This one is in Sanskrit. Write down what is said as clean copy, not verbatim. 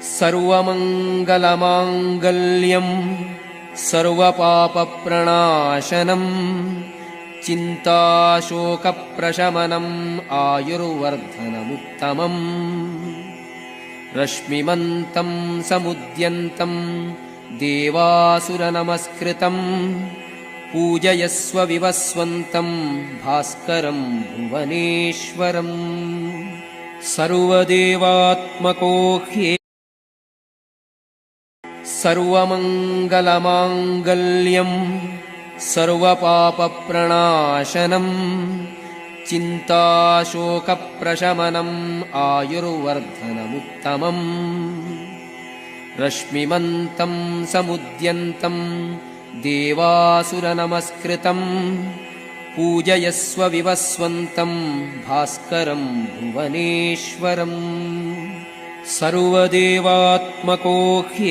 सर्वमङ्गलमाङ्गल्यं सर्वपापप्रणाशनम् चिन्ताशोकप्रशमनम् आयुर्वर्धनमुत्तमम् रश्मिमन्तं समुद्यन्तं देवासुरनमस्कृतम् पूजयस्व विवस्वन्तं भास्करं भुवनेश्वरम् सर्वदेवात्मको ह्ये सर्वमङ्गलमाङ्गल्यं सर्वपापप्रणाशनम् चिन्ताशोकप्रशमनम् आयुर्वर्धनमुत्तमम् रश्मिमन्तं समुद्यन्तं देवासुरनमस्कृतम् पूजयस्व विवस्वन्तं भास्करं भुवनेश्वरम् सर्वदेवात्मको ह्ये